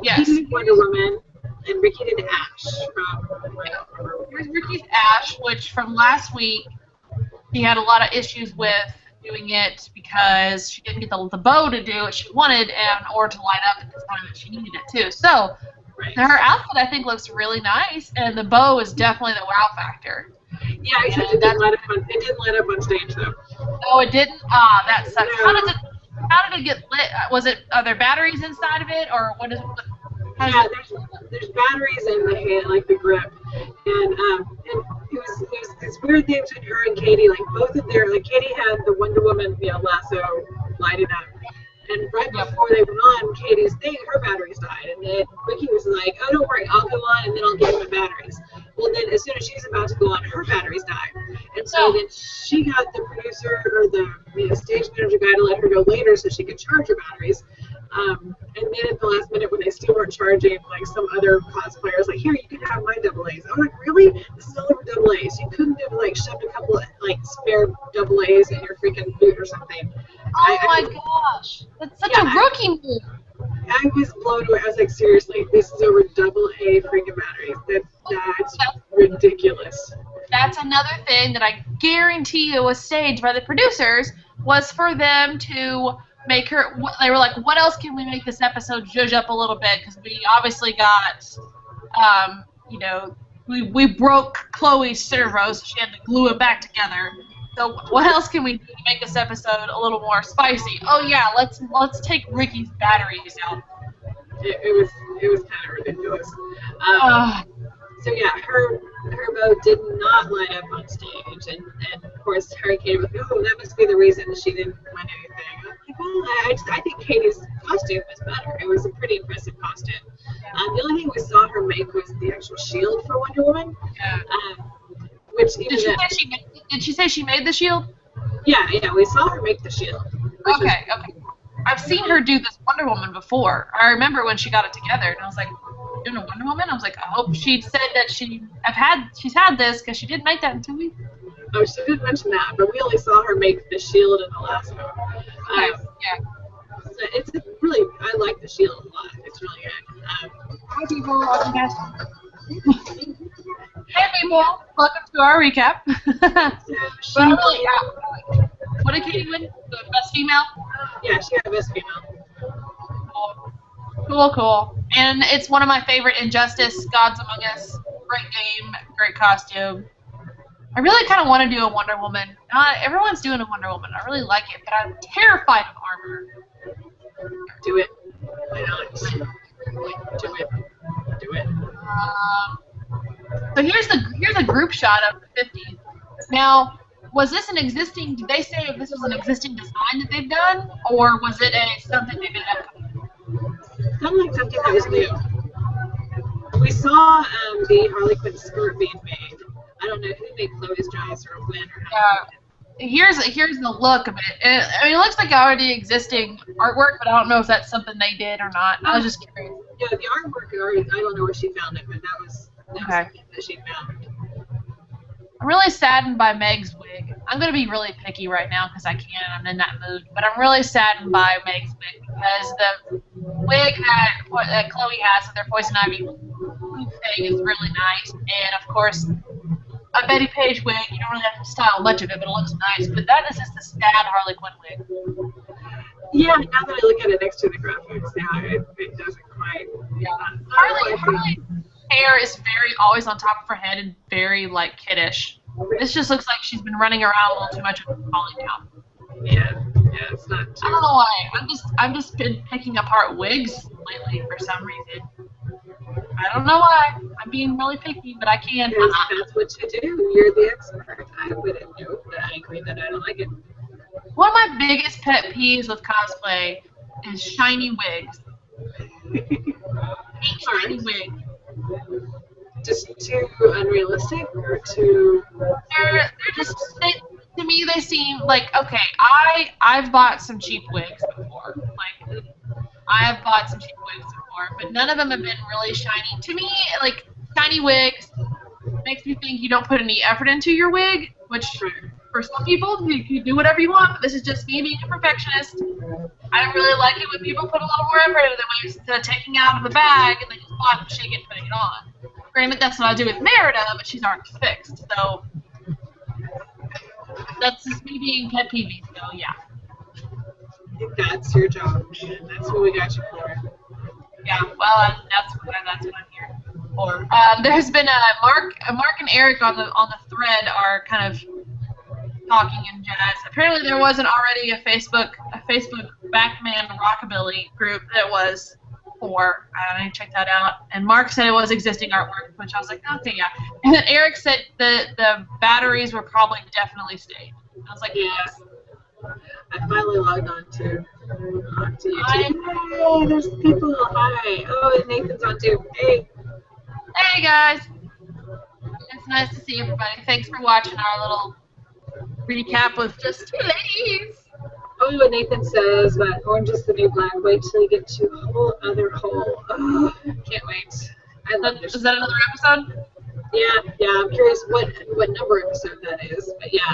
Yes. Katie did Wonder Woman, and Ricky did Ash from... Here's Ricky's Ash, which from last week, she had a lot of issues with doing it because she didn't get the bow to do what she wanted in order to light up at the time that she needed it too. So her outfit, I think, looks really nice, and the bow is definitely the wow factor. Yeah, except it didn't light up on stage, though. Oh, it didn't? Ah, that sucks. No. How did it get lit? Was it, are there batteries inside of it, or what is it? Yeah, there's batteries in the hand, like the grip, and it was this weird thing between her and Katie, like both of their, like Katie had the Wonder Woman, lasso lighted up, and right before they went on Katie's thing, her batteries died, and then Ricky was like, oh, don't worry, I'll go on, and then I'll give you my batteries. Well, then as soon as she's about to go on, her batteries died, and so then she got the producer or the stage manager guy to let her go later so she could charge her batteries. And then at the last minute, when they still weren't charging, like some other cosplayers, like, here, you can have my double A's. I was like, really? This is all over double A's. You couldn't have, like, shoved a couple of, like, spare double A's in your freaking boot or something. Oh, my gosh. That's such a rookie move. I was blown away. I was like, seriously, this is over double A freaking batteries. That's ridiculous. That's another thing that I guarantee you was staged by the producers, was for them to make her, they were like, what else can we make this episode zhuzh up a little bit? Because we obviously got, we broke Chloe's servo, so she had to glue it back together. So what else can we do to make this episode a little more spicy? Oh yeah, let's take Ricky's batteries out. It was kind of ridiculous. So yeah, her bow did not light up on stage, and of course Harry Kane was like, oh, that must be the reason she didn't win anything. Like, well, I think Katie's costume was better. It was a pretty impressive costume. The only thing we saw her make was the actual shield for Wonder Woman. Which did she say she made the shield? Yeah, we saw her make the shield. Okay. I've seen her do this Wonder Woman before. I remember when she got it together, and I was like, doing a Wonder Woman? I was like, I hope she said that she's had this, because she did make that in 2 weeks. Oh, she did mention that, but we only saw her make the shield in the last one. So it's really, I like the shield a lot. It's really good. Hi, people. Welcome back. Hey, people. Welcome to our recap. What did Katie win? The best female? Yeah, she got best female. Cool. And it's one of my favorite Injustice, Gods Among Us. Great game, great costume. I really kind of want to do a Wonder Woman. Everyone's doing a Wonder Woman. I really like it, but I'm terrified of armor. Do it. Why not? Do it. So here's a group shot of the 50s. Now, was this an existing? Did they say if this was an existing design that they've done, or was it something they've been up? Sounded like something that was new. We saw the Harley Quinn skirt being made. I don't know who made Chloe's dress or when or how. Here's the look of it. I mean, it looks like already existing artwork, but I don't know if that's something they did or not. I was just curious. Yeah, the artwork, I don't know where she found it, but that was Okay. something that she found. I'm really saddened by Meg's wig. I'm gonna be really picky right now because I can. I'm in that mood. But I'm really saddened by Meg's wig because the wig that Chloe has with their Poison Ivy thing is really nice, and of course a Betty Page wig. You don't really have to style much of it, but it looks nice. But that is just a sad Harley Quinn wig. Yeah, now that I look at it next to the graphics, yeah, it doesn't quite. Yeah. Harley. Harley's hair is very always on top of her head and very like kiddish. This just looks like she's been running around a little too much and falling down. Yeah, it's not. I don't know why. I'm just been picking apart wigs lately for some reason. I don't know why. I'm being really picky, but I can. Because that's what you do. You're the expert. I wouldn't know, but I agree that I don't like it. One of my biggest pet peeves with cosplay is shiny wigs. Shiny wigs. Just too unrealistic, or too. They're just to me they seem like okay. I've bought some cheap wigs before. Like I have bought some cheap wigs before, but none of them have been really shiny. To me, like shiny wigs makes me think you don't put any effort into your wig, which for some people you do whatever you want. But this is just me being a perfectionist. I don't really like it when people put a little more effort into their wigs instead of taking it out of the bag and then just bottom shake it and putting it on. Granted, that's what I do with Merida, but she's already fixed, so that's just me being pet peevy. So yeah. That's your job, and that's what we got you for. Yeah, well, that's what I'm here for. There's been Mark and Eric on the thread are kind of talking in jazz. Apparently, there wasn't already a Facebook Backman Rockabilly group that was for. I need to check that out. And Mark said it was existing artwork, which I was like, okay, yeah. And then Eric said the batteries were probably definitely staged. I was like, yes. I finally logged on to YouTube. Hey, there's people. Hi. Oh, and Nathan's on too. Hey. Hey, guys. It's nice to see everybody. Thanks for watching our little recap with just two ladies. Oh, and Nathan says that orange is the new black. Wait till you get to a whole other hole. Oh, can't wait. I love this. Is that another episode? Yeah. I'm curious what number episode that is. But yeah,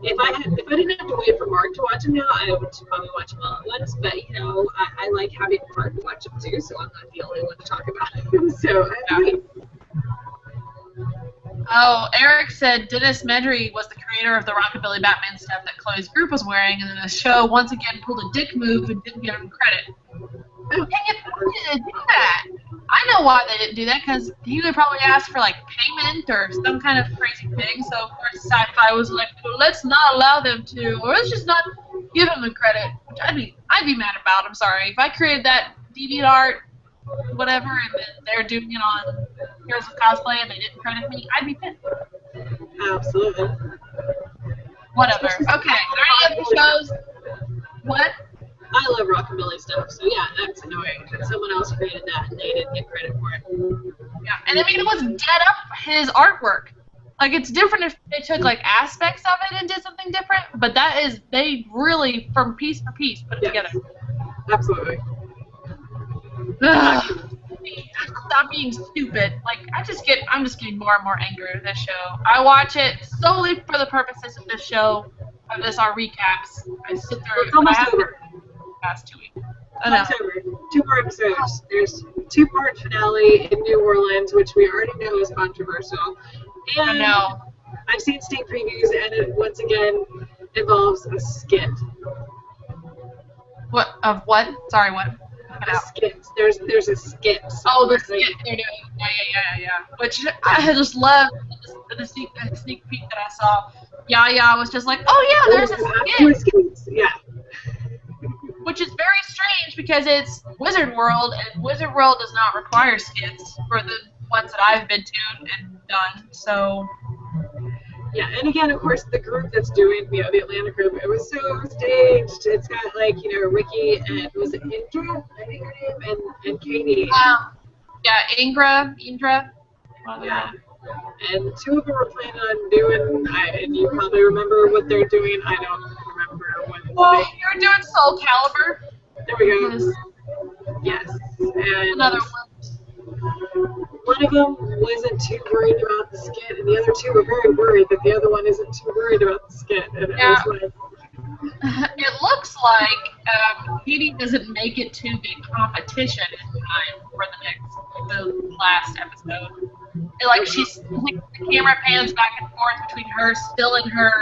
if I didn't have to wait for Mark to watch them now, I would probably watch them all at once. But you know, I like having Mark watch them too, so I'm not the only one to talk about them. So I Oh, Eric said Dennis Medry was the creator of the Rockabilly Batman stuff that Chloe's group was wearing, and then the show once again pulled a dick move and didn't give him credit. Dang it, why did they do that? I know why they didn't do that, because he would probably ask for, like, payment or some kind of crazy thing, so, of course, Sci-Fi was like, well, let's not allow them to, or let's just not give him the credit, which I'd be mad about, I'm sorry. If I created that DeviantArt, whatever, and then they're doing it on Heroes of Cosplay and they didn't credit me, I'd be pissed. absolutely. Whatever. Okay, are there any other shows? What? I love Rockabilly stuff, so yeah, that's annoying that someone else created that and they didn't get credit for it. Yeah, and I mean, it was dead up his artwork. Like, it's different if they took, like, aspects of it and did something different, but that is, they really, from piece for piece, put it together. Absolutely. Ugh. Stop being stupid. Like, I'm just getting more and more angry at this show. I watch it solely for the purposes of this show, of this, our recaps. I sit there. It's almost over. Past 2 weeks. It's over. 2 more episodes. There's 2-part finale in New Orleans, which we already know is controversial. And I know. I've seen sneak previews, and it once again involves a skit. What? Of what? Sorry, what? A skit. There's a skit. Oh, the skit they're doing. Yeah. Which I just love the sneak peek that I saw. Yaya was just like, oh yeah, there's a skit. Yeah. Which is very strange because it's Wizard World, and Wizard World does not require skits for the ones that I've been to and done. So. Yeah, and again, of course, the group that's doing, the Atlanta group, it was so staged. It's got, like, Ricky and, was it Indra? I think her name, and Katie. Yeah, Indra. Yeah. And two of them were planning on doing, and you probably remember what they're doing. I don't remember what Well, they. you're doing Soul Calibur. There we go. Yes. Yes, and Another one. one of them wasn't too worried about the skit, and the other two were very worried that the other one isn't too worried about the skit. And it Yeah. was like, It looks like Katie doesn't make it to the competition in time for the last episode. Like the camera pans back and forth between her still in her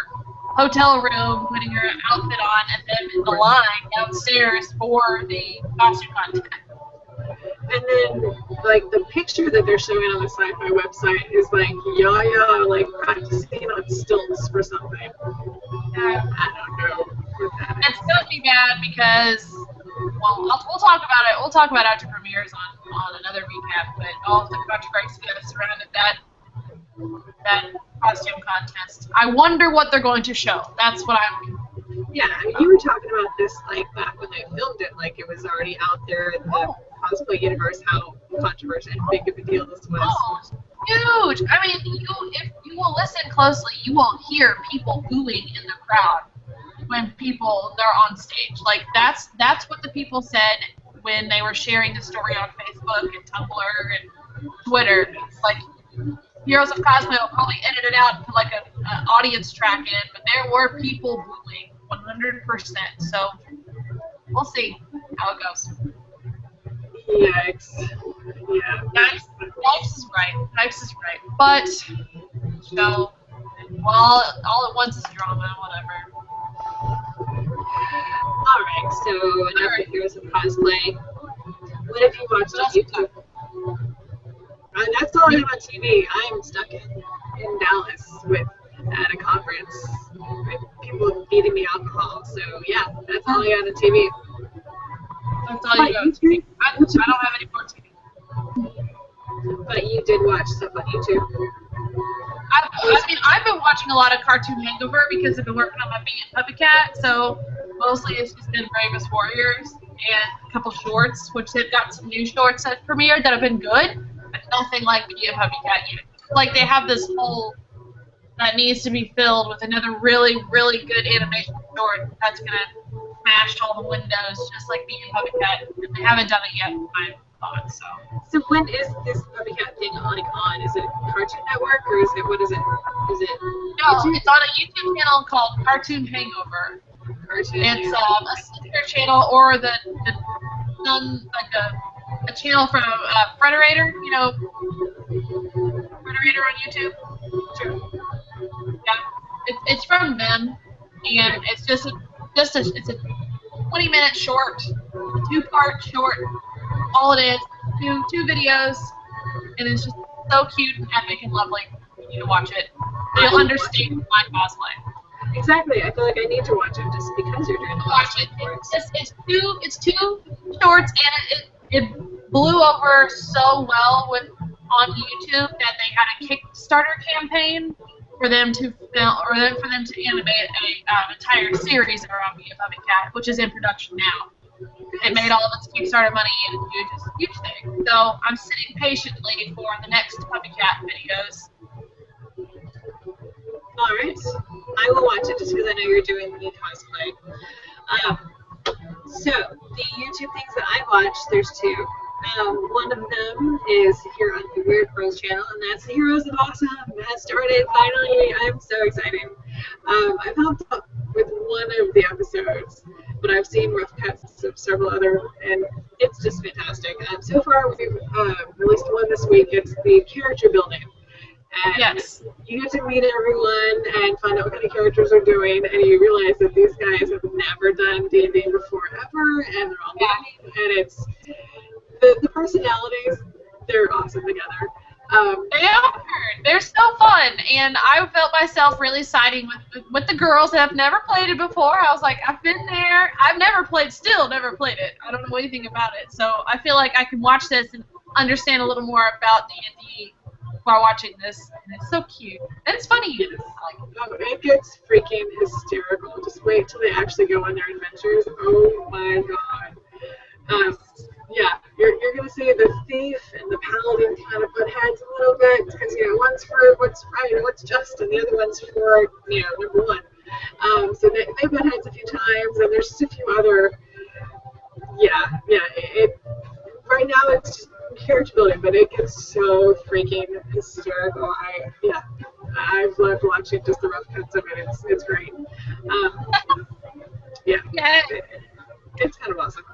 hotel room, putting her outfit on, and then in the line downstairs for the costume contest. and then like the picture that they're showing on the sci-fi website is like Yaya like practicing on stilts for something. I don't know what that is. It's gonna be bad because, well, we'll talk about it. We'll talk about it after premieres on another recap. But all of the controversy that surrounded that costume contest. I wonder what they're going to show. That's what I'm. Yeah, I mean, you were talking about this like back when they filmed it, like it was already out there in the cosplay universe how controversial and big of a deal this was. Oh, huge! I mean, if you will listen closely, you will hear people booing in the crowd when they're on stage. Like that's what the people said when they were sharing the story on Facebook and Tumblr and Twitter. Like Heroes of Cosplay will probably edit it out and put like an audience track in, but there were people booing 100%. So we'll see how it goes. Yikes. Yeah. Yikes is right. Yikes is right. But so all at once is drama, whatever. Alright, so enough of Heroes of Cosplay. What have you watched on YouTube? That's all I have on TV. I'm stuck in Dallas at a conference with people feeding me alcohol. So yeah, that's all I got on TV. That's all you got. I don't have any more TV. But you did watch stuff on YouTube. I've been watching a lot of Cartoon Hangover because I've been working on my Bee and Puppy Cat, so mostly it's just been Bravest Warriors and a couple shorts, which they've got some new shorts that premiered that have been good, but nothing like Bee and Puppy Cat yet. Like they have this hole that needs to be filled with another really, really good animation short that's gonna smash all the windows just like Bee and Puppy Cat. And they haven't done it yet, I thought so. So when is this Puppy Cat thing on? Is it Cartoon Network or is it what is it? Is it No, YouTube? it's on a YouTube channel called Cartoon Hangover. Cartoon It's Hangover. a sister channel or the a channel from Frederator, you know, Frederator on YouTube. Sure. Yeah, it's from them, and it's it's a 20-minute short, 2-part short. All it is, two videos, and it's just so cute and epic and lovely. You need to watch it. You'll understand my cosplay. Exactly. I feel like I need to watch it just because you're doing the Watch it. cosplay. It's two shorts, and it blew over so well on YouTube that they had a Kickstarter campaign for them to film, or for them to animate an entire series around Bee and Puppy Cat, which is in production now. It made all of its Kickstarter money and it's a huge thing. So I'm sitting patiently for the next Puppy Cat videos. Alright. I will watch it just because I know you're doing the cosplay. So, the YouTube things that I watch, there's two. One of them is here on the Weird Girls channel, and that's Heroes of Awesome. It has started, finally. I'm so excited. I've helped out with one of the episodes, but I've seen rough cuts of several other, and it's just fantastic. So far, we've released one this week. It's the character building. And Yes. you get to meet everyone and find out what kind of characters are doing, and you realize that these guys have never done D&D before ever, and they're all learning, and it's the personalities, they're awesome together. They are. They're so fun, and I felt myself really siding with the girls that have never played it before. I was like, I've been there. I've never played it. I don't know anything about it, so I feel like I can watch this and understand a little more about D&D while watching this, and it's so cute. And it's funny. It gets freaking hysterical. Just wait till they actually go on their adventures. Oh my god. Yeah, you're gonna say the thief and the paladin kind of butt heads a little bit because one's for what's right and what's just, and the other one's for number one. So they butt heads a few times, and there's just a few other. Yeah. Right now it's just character building, but it gets so freaking hysterical. I've loved watching just the rough cuts of it. It's great. Yeah. Yeah. It's kind of awesome.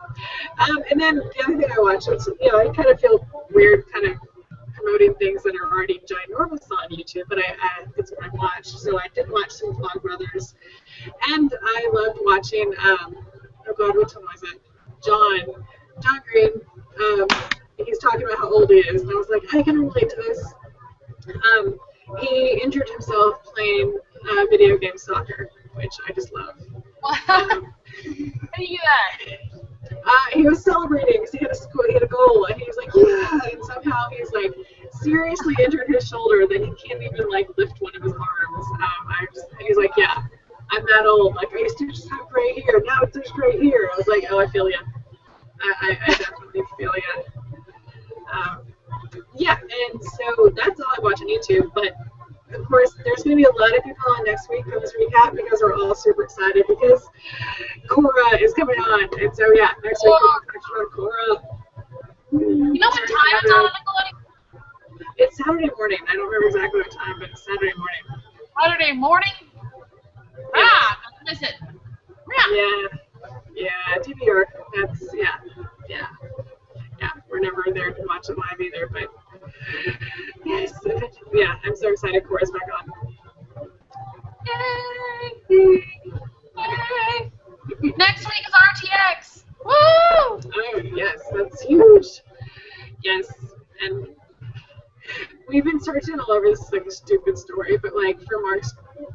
And then the other thing I watched was, I kind of feel weird kind of promoting things that are already ginormous on YouTube, but it's what I watched. So I did watch some Vlogbrothers, and I loved watching, oh God, which one was it? John Green. He's talking about how old he is, and I was like, I can relate to this. He injured himself playing video game soccer, which I just love. How do you do that? He was celebrating because he had a goal, and he was like, yeah, and somehow he's like seriously injured his shoulder that he can't even like lift one of his arms. He's like, yeah, I'm that old. Like I used to just have gray hair, now it's just gray hair. I was like, oh, I feel ya. I definitely feel ya. Yeah, and so that's all I watch on YouTube, but of course, there's going to be a lot of people on next week for this recap because we're all super excited because Cora is coming on. And so, yeah, next week we're going to talk about Cora. You know what time it's on Nickelodeon? It's Saturday morning. I don't remember exactly what time, but it's Saturday morning. Saturday morning? Yeah. Ah, I miss it. Yeah, DVR. Yeah. We're never there to watch it live either, but yes, yeah, I'm so excited Cora's back on. Yay! Yay! Next week is RTX. Woo! Oh yes, that's huge. Yes, and we've been searching all over this like stupid story, but like for Mark's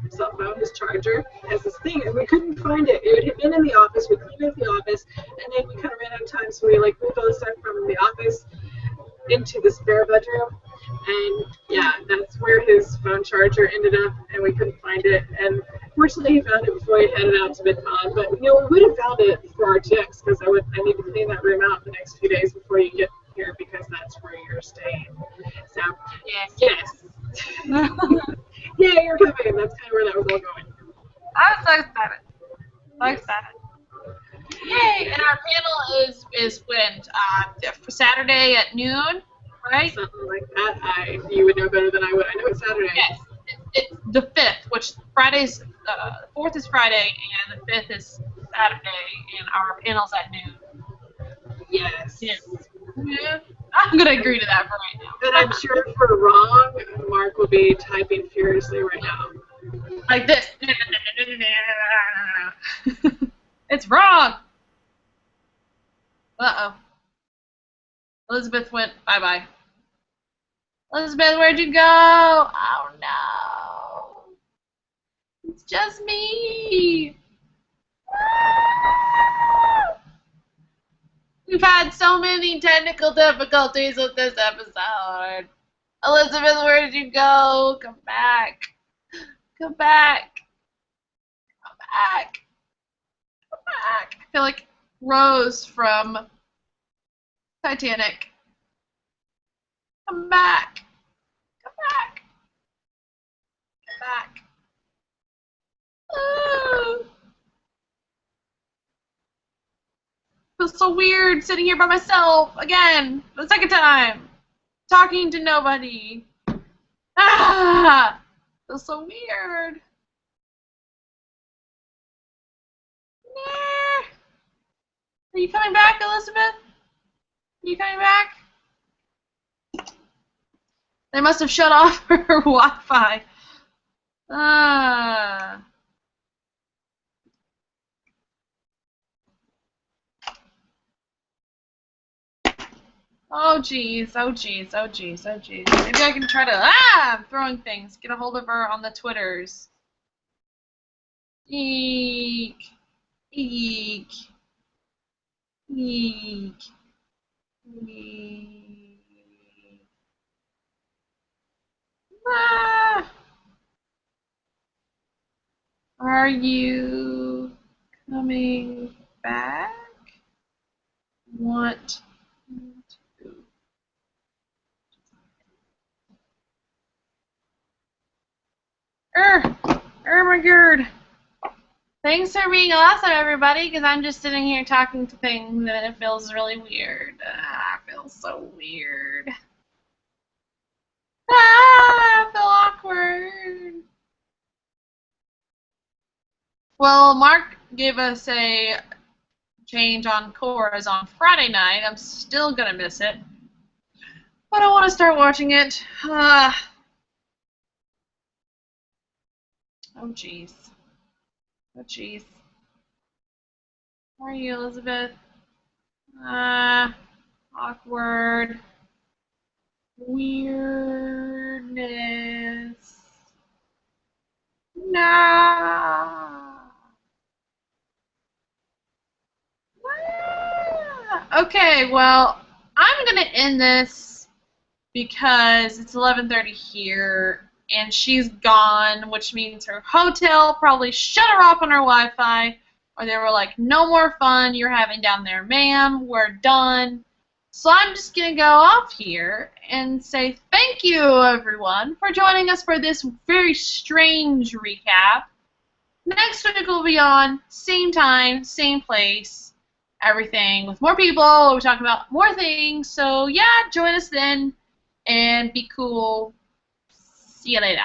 cell phone, his charger has this thing, and we couldn't find it. It had been in the office. We cleaned up the office, and then we kind of ran out of time, so we like moved all the stuff from the office into the spare bedroom, and yeah, that's where his phone charger ended up, and we couldn't find it. And fortunately, he found it before he headed out to VidCon. But we would have found it for RTX because I need to clean that room out the next few days before you get here because that's where you're staying. So yes. Yeah, you're coming. That's kind of where that was all going. I'm so excited. So excited. Yay! And our panel is when Saturday at noon, right? Something like that. You would know better than I would. I know it's Saturday. Yes. It's the 5th, which Friday's 4th is Friday and the 5th is Saturday, and our panel's at noon. Yes. Yeah. I'm gonna agree to that for right now. And I'm sure if we're wrong, Mark will be typing furiously right now. Like this. It's wrong. Uh-oh. Elizabeth went bye-bye. Elizabeth, where'd you go? Oh, no. It's just me. We've had so many technical difficulties with this episode. Elizabeth, where did you go? Come back. Come back. Come back. Come back. I feel like Rose from Titanic. Come back. Come back. Come back. Ooh. Feels so weird sitting here by myself again, the second time, talking to nobody. Ah, feels so weird. Nah. Are you coming back, Elizabeth? Are you coming back? They must have shut off her Wi-Fi. Ah. Oh jeez, oh jeez, oh jeez, oh jeez. Maybe I can try to, I'm throwing things. Get a hold of her on the Twitters. Eek. Eek. Eek. Eek. Ah. Are you coming back? Want Oh my god. Thanks for being awesome, everybody, because I'm just sitting here talking to things and it feels really weird. I feel so weird. I feel awkward. Well, Mark gave us a change on Cora's on Friday night. I'm still gonna miss it. But I want to start watching it. Oh, jeez. Oh, jeez. How are you, Elizabeth? Awkward. Weirdness. Nah. Okay, well, I'm gonna end this because it's 11:30 here and she's gone, which means her hotel probably shut her off on her Wi-Fi, or they were like, no more fun you're having down there, ma'am, we're done. So I'm just going to go off here and say thank you, everyone, for joining us for this very strange recap. Next week we'll be on, same time, same place, everything, with more people. We'll be talking about more things. So, yeah, join us then, and be cool. See you later.